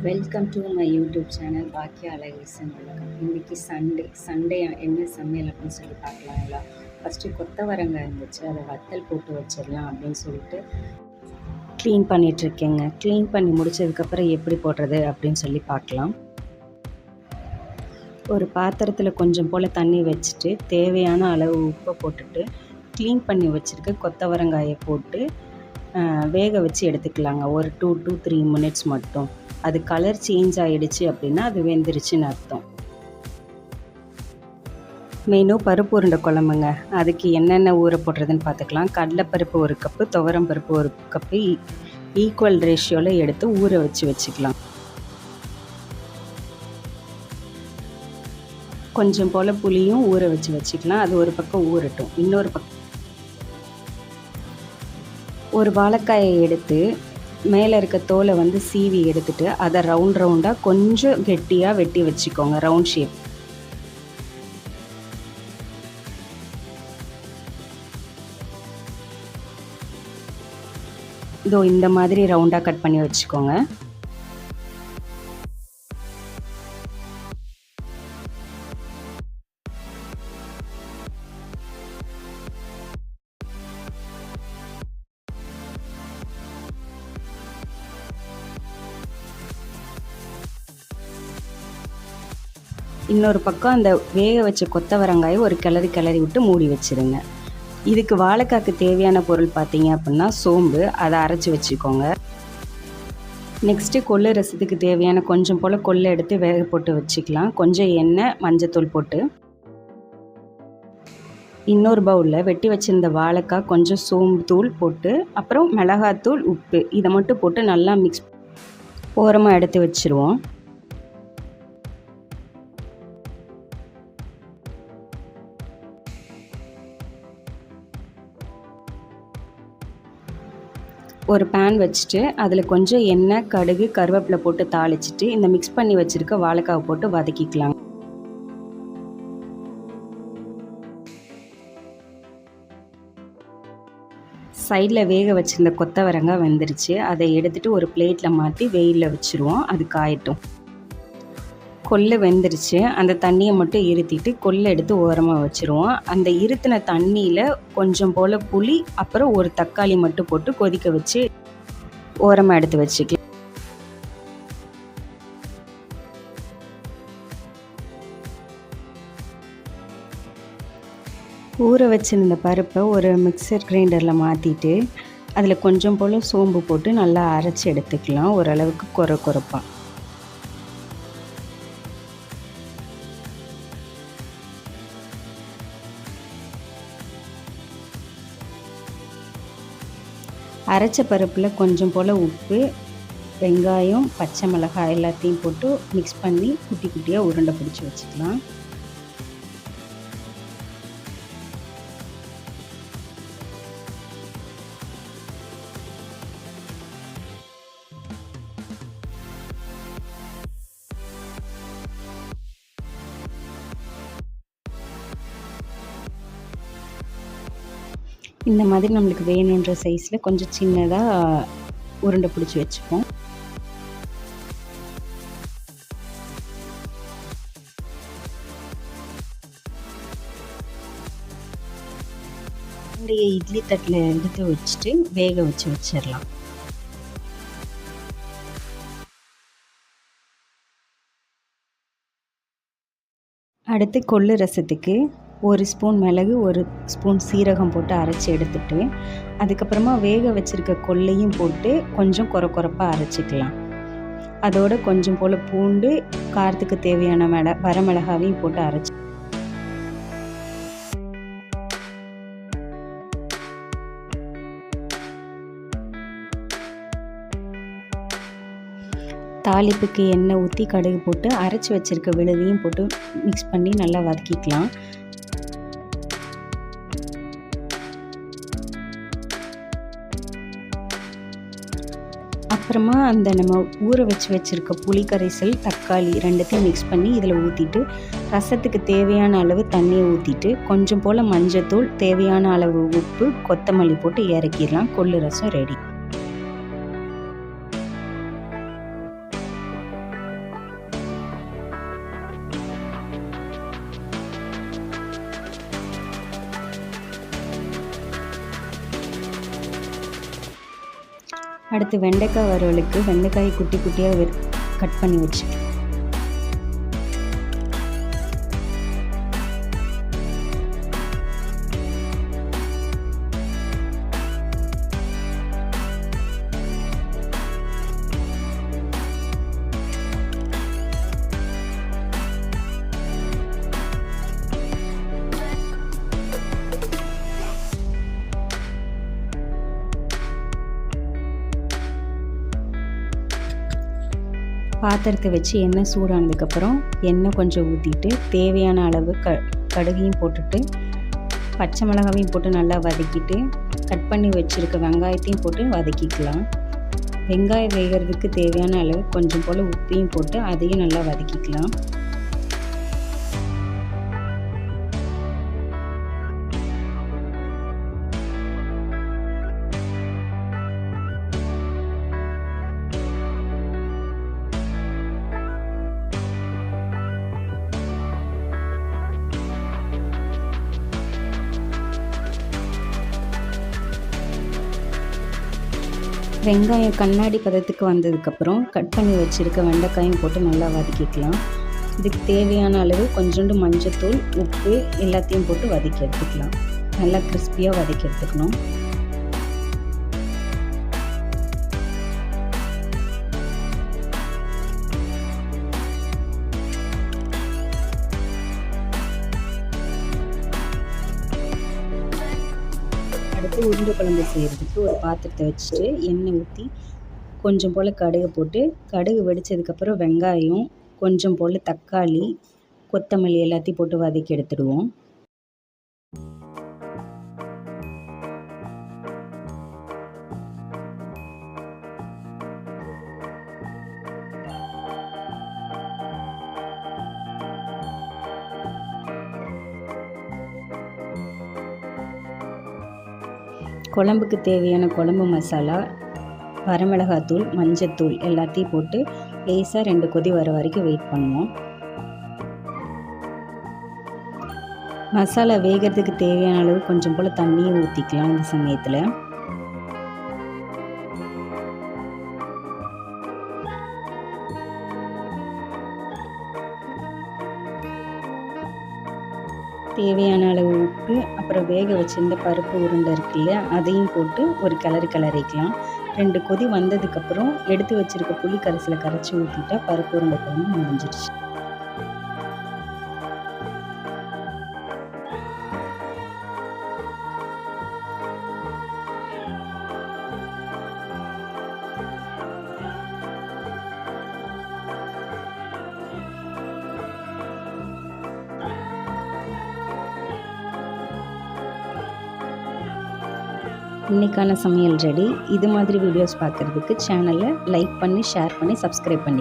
Welcome to my YouTube channel Bakkiya Alagesan வணக்கம். இன்றைக்கி Sunday என்ன சமையல் அப்படின்னு சொல்லி பார்க்கலாங்களா. ஃபஸ்ட்டு கொத்தவரங்காய் இருந்துச்சு, அதை வத்தல் போட்டு வச்சிடலாம் அப்படின்னு சொல்லிட்டு க்ளீன் பண்ணிகிட்ருக்கேங்க. க்ளீன் பண்ணி முடித்ததுக்கப்புறம் எப்படி போடுறது அப்படின்னு சொல்லி பார்க்கலாம். ஒரு பாத்திரத்தில் கொஞ்சம் போல் தண்ணி வச்சுட்டு தேவையான அளவு உப்பை போட்டுட்டு க்ளீன் பண்ணி வச்சுருக்க கொத்தவரங்காயை போட்டு வேக வச்சு எடுத்துக்கலாங்க. ஒரு 2 to 3 minutes மட்டும். அது கலர் சேஞ்ச் ஆகிடுச்சு அப்படின்னா அது வெந்துருச்சுன்னு அர்த்தம். மெனு பருப்பு உருண்டை குழம்புங்க. அதுக்கு என்னென்ன ஊற போடுறதுன்னு பார்த்துக்கலாம். கடலைப்பருப்பு 1 கப்பு, துவரம் பருப்பு 1 கப்பு ஈக்குவல் ரேஷியோவில் எடுத்து ஊற வச்சுக்கலாம். கொஞ்சம் போல் புளியும் ஊற வச்சுக்கலாம். அது ஒரு பக்கம் ஊறட்டும். இன்னொரு பக்கம் ஒரு வாழைக்காயை எடுத்து மேலே இருக்க தோலை சீவி எடுத்துட்டு அதை ரவுண்டாக கொஞ்சம் கெட்டியாக வெட்டி வச்சுக்கோங்க. Round shape. இதோ இந்த மாதிரி ரவுண்டாக கட் பண்ணி வச்சுக்கோங்க. இன்னொரு பக்கம் அந்த வேக வச்ச கொத்தவரங்காயை ஒரு கிளறி விட்டு மூடி வச்சுருங்க. இதுக்கு வாழைக்காய்க்கு தேவையான பொருள் பார்த்தீங்க அப்படின்னா சோம்பு, அதை அரைச்சி வச்சுக்கோங்க. நெக்ஸ்ட்டு கொள்ளு ரசத்துக்கு தேவையான கொஞ்சம் போல் கொள்ளை எடுத்து வேக போட்டு வச்சுக்கலாம். கொஞ்சம் எண்ணெய், மஞ்சத்தூள் போட்டு இன்னொரு பவுலில் வெட்டி வச்சுருந்த வாழைக்காய், கொஞ்சம் சோம்பு தூள் போட்டு அப்புறம் மிளகாத்தூள், உப்பு இதை மட்டும் போட்டு நல்லா மிக்ஸ் ஓரமாக எடுத்து வச்சுருவோம். ஒரு பேன் வச்சுட்டு அதில் கொஞ்சம் எண்ணெய், கடுகு, கருவேப்பிலை போட்டு தாளிச்சிட்டு இந்த மிக்ஸ் பண்ணி வச்சுருக்க வாழைக்காவை போட்டு வதக்கிக்கலாம். சைடில் வேக வச்சுருந்த கொத்தவரங்காய் வெந்துருச்சு. அதை எடுத்துகிட்டு ஒரு பிளேட்டில் மாற்றி வெயிலில் வச்சுருவோம். அது காயட்டும். கொள்ளு வெந்துருச்சு. அந்த தண்ணியை மட்டும் இருத்திட்டு கொள்ளை எடுத்து ஓரமாக வச்சுருவோம். அந்த இருத்தின தண்ணியில் கொஞ்சம் போல் புளி அப்புறம் ஒரு தக்காளி மட்டும் போட்டு கொதிக்க வச்சு ஓரமாக எடுத்து வச்சுக்கலாம். ஊற வச்சுருந்த பருப்பை ஒரு மிக்சர் கிரைண்டரில் மாற்றிட்டு அதில் கொஞ்சம் போல் சோம்பு போட்டு நல்லா அரைச்சி எடுத்துக்கலாம். ஓரளவுக்கு கொரப்பாக. அரைச்ச பருப்பில் கொஞ்சம் போல் உப்பு, வெங்காயம், பச்சை மிளகாய் எல்லாத்தையும் போட்டு மிக்ஸ் பண்ணி குட்டி குட்டியாக உருண்டை பிடிச்சி வச்சுக்கலாம். இந்த மாதிரி நம்மளுக்கு வேணுன்ற சைஸில் கொஞ்சம் சின்னதாக உருண்டை பிடிச்சி வச்சுப்போம். உருண்டையை இட்லி தட்டில் எடுத்து வச்சுட்டு வேக வச்சிடலாம். அடுத்து கொள்ளு ரசத்துக்கு 1 ஸ்பூன் மிளகு, 1 ஸ்பூன் சீரகம் போட்டு அரைச்சி எடுத்துட்டு அதுக்கப்புறமா வேக வச்சுருக்க கொள்ளையும் போட்டு கொஞ்சம் கொரப்பாக அரைச்சிக்கலாம். அதோட கொஞ்சம் போல் பூண்டு, காரத்துக்கு தேவையான வரமிளகாவையும் போட்டு அரைச்சி தாளிப்புக்கு எண்ணெய் ஊற்றி கடுகு போட்டு அரைச்சி வச்சுருக்க விழுதையும் போட்டு மிக்ஸ் பண்ணி நல்லா வதக்கிக்கலாம். அப்புறமா அந்த நம்ம ஊற வச்சுருக்க புளி கரைசல், தக்காளி ரெண்டுத்தையும் மிக்ஸ் பண்ணி இதில் ஊற்றிட்டு ரசத்துக்கு தேவையான அளவு தண்ணியை ஊற்றிட்டு கொஞ்சம் போல் மஞ்சத்தூள், தேவையான அளவு உப்பு, கொத்தமல்லி போட்டு இறக்கிடலாம். கொள்ளு ரசம் ரெடி. அடுத்து வெண்டைக்காய் வறுவலுக்கு வெண்டைக்காய் குட்டி குட்டியாக கட் பண்ணி வச்சுக்கலாம். பாத்திரத்தை வச்சு எண்ணெய் சூடானதுக்கப்புறம் எண்ணெய் கொஞ்சம் ஊற்றிட்டு தேவையான அளவு கடுகையும் போட்டுட்டு பச்சை மிளகாவையும் போட்டு நல்லா வதக்கிட்டு கட் பண்ணி வச்சுருக்க வெங்காயத்தையும் போட்டு வதக்கிக்கலாம். வெங்காயம் வேகிறதுக்கு தேவையான அளவு கொஞ்சம் போல் உப்பையும் போட்டு அதையும் நல்லா வதக்கிக்கலாம். வெங்காயம் கண்ணாடி பதத்துக்கு வந்ததுக்கப்புறம் கட் பண்ணி வச்சுருக்க வெண்டைக்காயும் போட்டு நல்லா வதக்கிக்கலாம். இதுக்கு தேவையான அளவு கொஞ்சோண்டு மஞ்சத்தூள், உப்பு எல்லாத்தையும் போட்டு வதக்கி எடுத்துக்கலாம். நல்லா கிறிஸ்பியாக வதக்கி எடுத்துக்கணும். அடுத்து உருண்டை குழம்பு செய்கிறதுக்கு ஒரு பாத்திரத்தை வச்சுட்டு எண்ணெய் ஊற்றி கொஞ்சம் போல் கடுகு போட்டு கடுகு வெடித்ததுக்கப்புறம் வெங்காயம், கொஞ்சம் போல் தக்காளி, கொத்தமல்லி எல்லாத்தையும் போட்டு வதக்கி எடுத்துடுவோம். குழம்புக்கு தேவையான குழம்பு மசாலா, வரமிளகாத்தூள், மஞ்சத்தூள் எல்லாத்தையும் போட்டு லேசாக 2 கொதி வர வரைக்கும் வெயிட் பண்ணுவோம். மசாலா வேகிறதுக்கு தேவையான அளவு கொஞ்சம் போல் தண்ணியை ஊற்றிக்கலாம். இந்த சமயத்தில் தேவையான அளவு உப்பு, அப்புறம் வேக வச்சிருந்த பருப்பு உருண்டை இருக்கு இல்லையா, அதையும் போட்டு ஒரு கிளறிக்கலாம். 2 கொதி வந்ததுக்கப்புறம் எடுத்து வச்சுருக்க புளி கரைசலை கரைச்சி ஊற்றிட்டா பருப்பு உருண்டை குழம்பு முடிஞ்சிடுச்சு. இன்றைக்கான சமையல் ரெடி. இது மாதிரி வீடியோஸ் பார்க்குறதுக்கு சேனலை லைக் பண்ணி, ஷேர் பண்ணி, சப்ஸ்கிரைப் பண்ணி